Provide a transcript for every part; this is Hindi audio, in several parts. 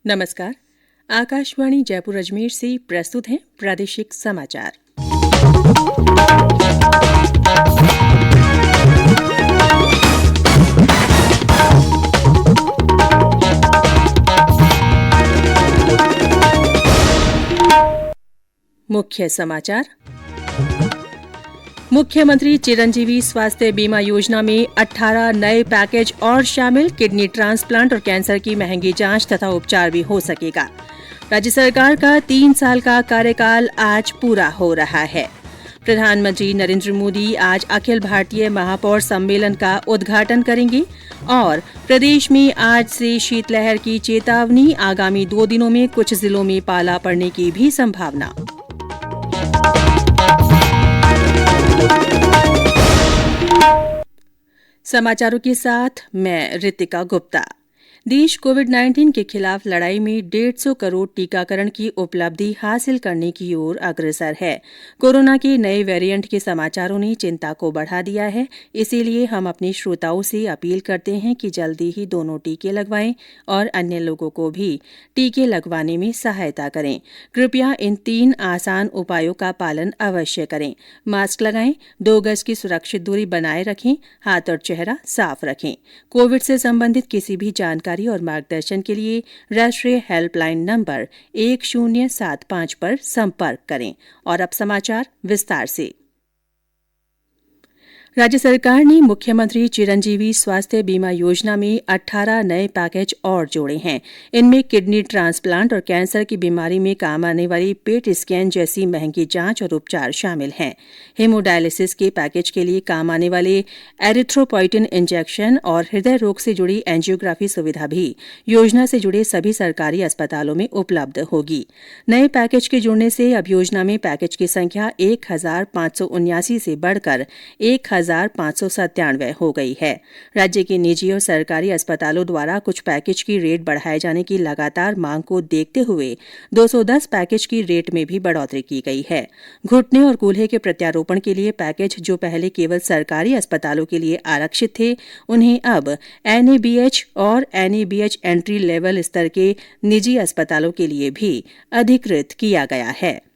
नमस्कार। आकाशवाणी जयपुर अजमेर से प्रस्तुत हैं प्रादेशिक समाचार। मुख्य समाचार। मुख्यमंत्री चिरंजीवी स्वास्थ्य बीमा योजना में 18 नए पैकेज और शामिल। किडनी ट्रांसप्लांट और कैंसर की महंगी जांच तथा उपचार भी हो सकेगा। राज्य सरकार का 3 साल का कार्यकाल आज पूरा हो रहा है। प्रधानमंत्री नरेंद्र मोदी आज अखिल भारतीय महापौर सम्मेलन का उद्घाटन करेंगे और प्रदेश में आज से शीतलहर की चेतावनी। आगामी 2 दिनों में कुछ जिलों में पाला पड़ने की भी संभावना। समाचारों के साथ मैं ऋतिका गुप्ता। देश कोविड-19 के खिलाफ लड़ाई में 150 करोड़ टीकाकरण की उपलब्धि हासिल करने की ओर अग्रसर है। कोरोना के नए वेरिएंट के समाचारों ने चिंता को बढ़ा दिया है। इसीलिए हम अपने श्रोताओं से अपील करते हैं कि जल्दी ही दोनों टीके लगवाएं और अन्य लोगों को भी टीके लगवाने में सहायता करें। कृपया इन 3 आसान उपायों का पालन अवश्य करें। मास्क लगाएं, 2 गज की सुरक्षित दूरी बनाए रखें, हाथ और चेहरा साफ रखें। कोविड से संबंधित किसी भी जानकारी और मार्गदर्शन के लिए राष्ट्रीय हेल्पलाइन नंबर 1075 पर संपर्क करें। और अब समाचार विस्तार से। राज्य सरकार ने मुख्यमंत्री चिरंजीवी स्वास्थ्य बीमा योजना में 18 नए पैकेज और जोड़े हैं। इनमें किडनी ट्रांसप्लांट और कैंसर की बीमारी में काम आने वाली पेट स्कैन जैसी महंगी जांच और उपचार शामिल हैं। हेमोडायलिसिस के पैकेज के लिए काम आने वाले एरिथ्रोपोइटिन इंजेक्शन और हृदय रोग से जुड़ी एंजियोग्राफी सुविधा भी योजना से जुड़े सभी सरकारी अस्पतालों में उपलब्ध होगी। नए पैकेज के जुड़ने से अब योजना में पैकेज की संख्या 1579 से बढ़कर 1597 हो गई है। राज्य के निजी और सरकारी अस्पतालों द्वारा कुछ पैकेज की रेट बढ़ाए जाने की लगातार मांग को देखते हुए 210 पैकेज की रेट में भी बढ़ोतरी की गई है। घुटने और कूल्हे के प्रत्यारोपण के लिए पैकेज जो पहले केवल सरकारी अस्पतालों के लिए आरक्षित थे, उन्हें अब एनएबीएच और एनएबीएच एंट्री लेवल स्तर के निजी अस्पतालों के लिए भी अधिकृत किया गया है।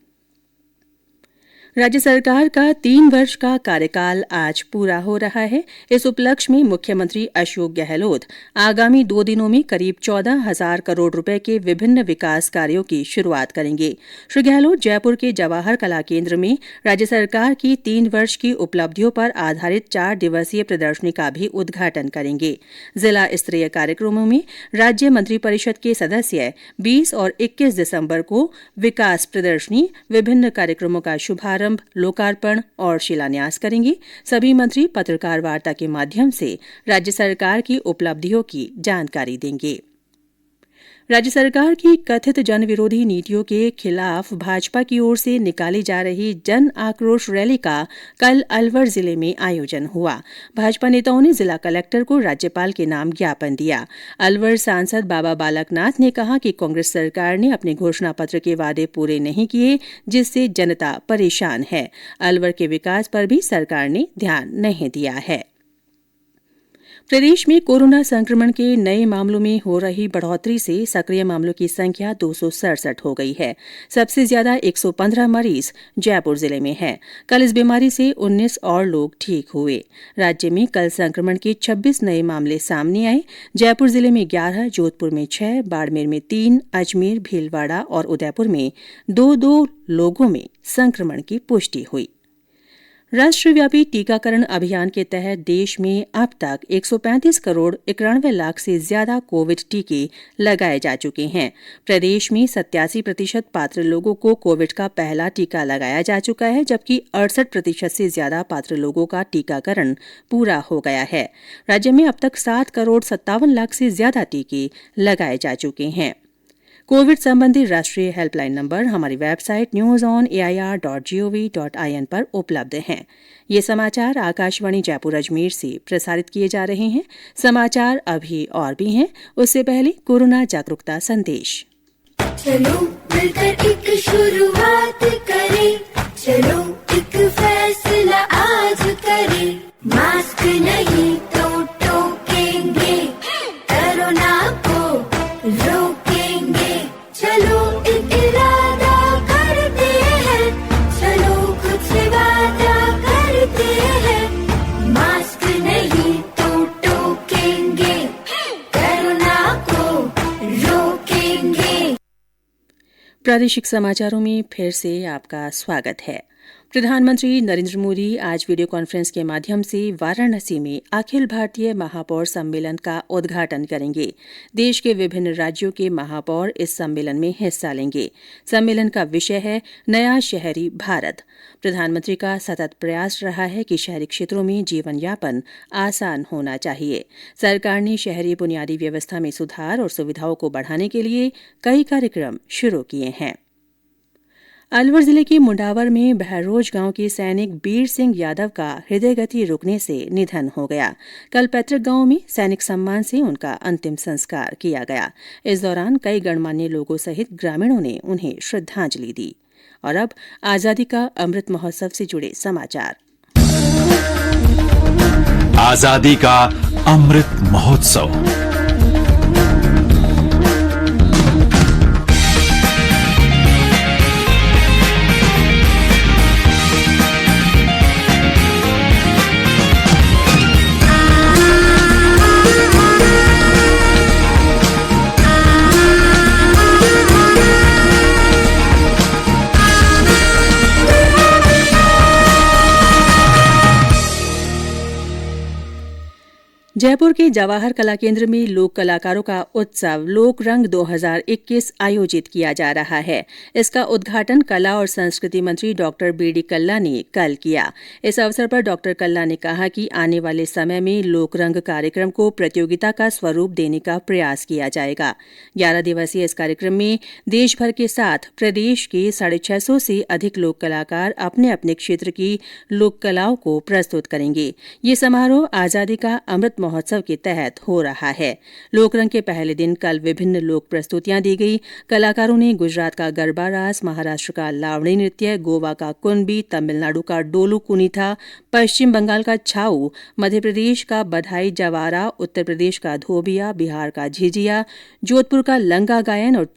राज्य सरकार का 3 वर्ष का कार्यकाल आज पूरा हो रहा है। इस उपलक्ष्य में मुख्यमंत्री अशोक गहलोत आगामी 2 दिनों में करीब 14,000 करोड़ रुपए के विभिन्न विकास कार्यों की शुरुआत करेंगे। श्री गहलोत जयपुर के जवाहर कला केंद्र में राज्य सरकार की 3 वर्ष की उपलब्धियों पर आधारित 4 दिवसीय प्रदर्शनी का भी उद्घाटन करेंगे। जिला स्तरीय कार्यक्रमों में राज्य मंत्रिपरिषद के सदस्य 20 और 21 दिसंबर को विकास प्रदर्शनी, विभिन्न कार्यक्रमों का शुभारंभ, लोकार्पण और शिलान्यास करेंगे। सभी मंत्री पत्रकार वार्ता के माध्यम से राज्य सरकार की उपलब्धियों की जानकारी देंगे। राज्य सरकार की कथित जनविरोधी नीतियों के खिलाफ भाजपा की ओर से निकाली जा रही जन आक्रोश रैली का कल अलवर जिले में आयोजन हुआ। भाजपा नेताओं ने जिला कलेक्टर को राज्यपाल के नाम ज्ञापन दिया। अलवर सांसद बाबा बालकनाथ ने कहा कि कांग्रेस सरकार ने अपने घोषणा पत्र के वादे पूरे नहीं किए, जिससे जनता परेशान है। अलवर के विकास पर भी सरकार ने ध्यान नहीं दिया है। प्रदेश में कोरोना संक्रमण के नए मामलों में हो रही बढ़ोतरी से सक्रिय मामलों की संख्या 267 हो गई है। सबसे ज्यादा 115 मरीज जयपुर जिले में हैं। कल इस बीमारी से 19 और लोग ठीक हुए। राज्य में कल संक्रमण के 26 नए मामले सामने आए। जयपुर जिले में 11, जोधपुर में 6, बाड़मेर में 3, अजमेर, भीलवाड़ा और उदयपुर में 2-2 लोगों में संक्रमण की पुष्टि हुई। राष्ट्रव्यापी टीकाकरण अभियान के तहत देश में अब तक 135 करोड़ 91 लाख से ज्यादा कोविड टीके लगाए जा चुके हैं। प्रदेश में 87% पात्र लोगों को कोविड का पहला टीका लगाया जा चुका है, जबकि 68% से ज्यादा पात्र लोगों का टीकाकरण पूरा हो गया है। राज्य में अब तक 7 करोड़ 57 लाख से ज्यादा टीके लगाए जा चुके हैं। कोविड संबंधी राष्ट्रीय हेल्पलाइन नंबर हमारी वेबसाइट news.on.air.gov.in पर उपलब्ध हैं। ये समाचार आकाशवाणी जयपुर अजमेर से प्रसारित किए जा रहे हैं। समाचार अभी और भी हैं, उससे पहले कोरोना जागरूकता संदेश। चलो मिलकर एक शुरुआत करें, चलो एक फैसला आज करें। मास्क नहीं तो टोकेंगे, कोरोना को रोकेंगे। प्रादेशिक समाचारों में फिर से आपका स्वागत है। प्रधानमंत्री नरेंद्र मोदी आज वीडियो कॉन्फ्रेंस के माध्यम से वाराणसी में अखिल भारतीय महापौर सम्मेलन का उद्घाटन करेंगे। देश के विभिन्न राज्यों के महापौर इस सम्मेलन में हिस्सा लेंगे। सम्मेलन का विषय है नया शहरी भारत। प्रधानमंत्री का सतत प्रयास रहा है कि शहरी क्षेत्रों में जीवन यापन आसान होना चाहिए। सरकार ने शहरी बुनियादी व्यवस्था में सुधार और सुविधाओं को बढ़ाने के लिए कई कार्यक्रम शुरू किए हैं। अलवर जिले के मुंडावर में बहरोज गांव के सैनिक बीर सिंह यादव का हृदय गति रुकने से निधन हो गया। कल पैतृक गांव में सैनिक सम्मान से उनका अंतिम संस्कार किया गया। इस दौरान कई गणमान्य लोगों सहित ग्रामीणों ने उन्हें श्रद्धांजलि दी। और अब आजादी का अमृत महोत्सव से जुड़े समाचार। आजादी का अमृत महोत्सव जयपुर के जवाहर कला केंद्र में लोक कलाकारों का उत्सव लोक रंग 2021 आयोजित किया जा रहा है। इसका उद्घाटन कला और संस्कृति मंत्री डॉक्टर बीडी कल्ला ने कल किया। इस अवसर पर डॉक्टर कल्ला ने कहा कि आने वाले समय में लोक रंग कार्यक्रम को प्रतियोगिता का स्वरूप देने का प्रयास किया जाएगा। 11 दिवसीय इस कार्यक्रम में देश भर के साथ प्रदेश के 650 से अधिक लोक कलाकार अपने अपने क्षेत्र की लोक कलाओं को प्रस्तुत करेंगे। ये समारोह आजादी का अमृत महोत्सव के तहत हो रहा है। लोकरंग के पहले दिन कल विभिन्न लोक प्रस्तुतियां दी गई। कलाकारों ने गुजरात का गरबा रास, महाराष्ट्र का लावणी नृत्य, गोवा का कुनबी, तमिलनाडु का डोलू कुनीथा, पश्चिम बंगाल का छाऊ, मध्य प्रदेश का बधाई जवारा, उत्तर प्रदेश का धोबिया, बिहार का झिझिया, जोधपुर का लंगा गायन और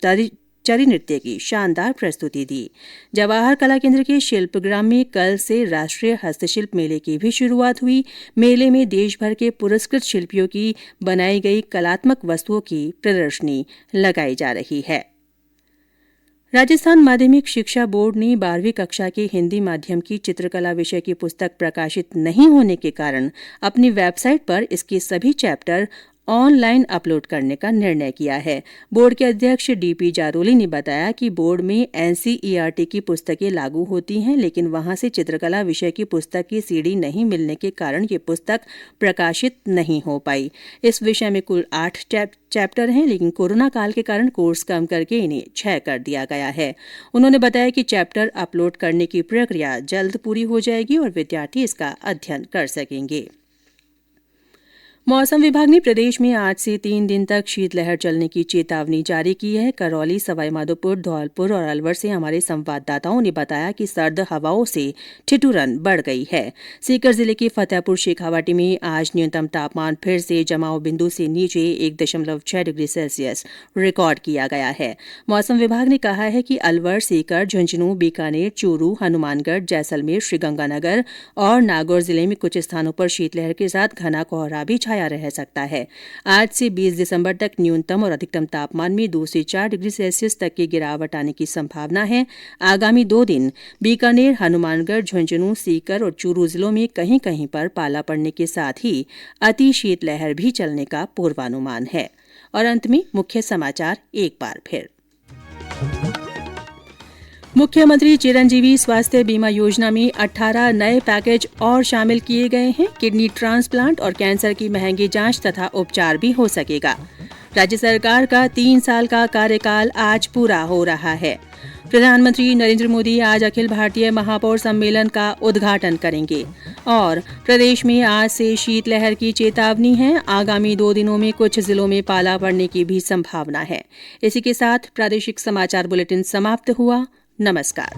चरी नृत्य की शानदार प्रस्तुति दी। जवाहर कला केंद्र के शिल्पग्राम में कल से राष्ट्रीय हस्तशिल्प मेले की भी शुरुआत हुई। मेले में देश भर के पुरस्कृत शिल्पियों की बनाई गई कलात्मक वस्तुओं की प्रदर्शनी लगाई जा रही है। राजस्थान माध्यमिक शिक्षा बोर्ड ने 12वीं कक्षा के हिंदी माध्यम की चित्रकला विषय की पुस्तक प्रकाशित नहीं होने के कारण अपनी वेबसाइट पर इसके सभी चैप्टर ऑनलाइन अपलोड करने का निर्णय किया है। बोर्ड के अध्यक्ष डीपी जारोली ने बताया कि बोर्ड में एनसीईआरटी की पुस्तकें लागू होती हैं, लेकिन वहां से चित्रकला विषय की पुस्तक की सीडी नहीं मिलने के कारण ये पुस्तक प्रकाशित नहीं हो पाई। इस विषय में कुल 8 चैप्टर हैं, लेकिन कोरोना काल के कारण कोर्स कम करके इन्हें 6 कर दिया गया है। उन्होंने बताया कि चैप्टर अपलोड करने की प्रक्रिया जल्द पूरी हो जाएगी और विद्यार्थी इसका अध्ययन कर सकेंगे। मौसम विभाग ने प्रदेश में आज से 3 दिन तक शीतलहर चलने की चेतावनी जारी की है। करौली, सवाईमाधोपुर, धौलपुर और अलवर से हमारे संवाददाताओं ने बताया कि सर्द हवाओं से ठिठुरन बढ़ गई है। सीकर जिले के फतेहपुर शेखावाटी में आज न्यूनतम तापमान फिर से जमाव बिंदु से नीचे 1.6 डिग्री सेल्सियस रिकॉर्ड किया गया है। मौसम विभाग ने कहा है कि अलवर, सीकर, झुंझुनू, बीकानेर, चूरू, हनुमानगढ़, जैसलमेर, श्रीगंगानगर और नागौर जिले में कुछ स्थानों पर शीतलहर के साथ घना कोहरा भी छाया रह सकता है। आज से 20 दिसंबर तक न्यूनतम और अधिकतम तापमान में 2 से 4 डिग्री सेल्सियस तक की गिरावट आने की संभावना है। आगामी 2 दिन बीकानेर, हनुमानगढ़, झुंझुनू, सीकर और चूरू जिलों में कहीं कहीं पर पाला पड़ने के साथ ही अति शीतलहर भी चलने का पूर्वानुमान है। और अंत में मुख्य समाचार एक बार फिर। मुख्यमंत्री चिरंजीवी स्वास्थ्य बीमा योजना में 18 नए पैकेज और शामिल किए गए हैं। किडनी ट्रांसप्लांट और कैंसर की महंगी जांच तथा उपचार भी हो सकेगा। राज्य सरकार का 3 साल का कार्यकाल आज पूरा हो रहा है। प्रधानमंत्री नरेंद्र मोदी आज अखिल भारतीय महापौर सम्मेलन का उद्घाटन करेंगे। और प्रदेश में आज से शीतलहर की चेतावनी है। आगामी 2 दिनों में कुछ जिलों में पाला पड़ने की भी संभावना है। इसी के साथ प्रादेशिक समाचार बुलेटिन समाप्त हुआ। नमस्कार।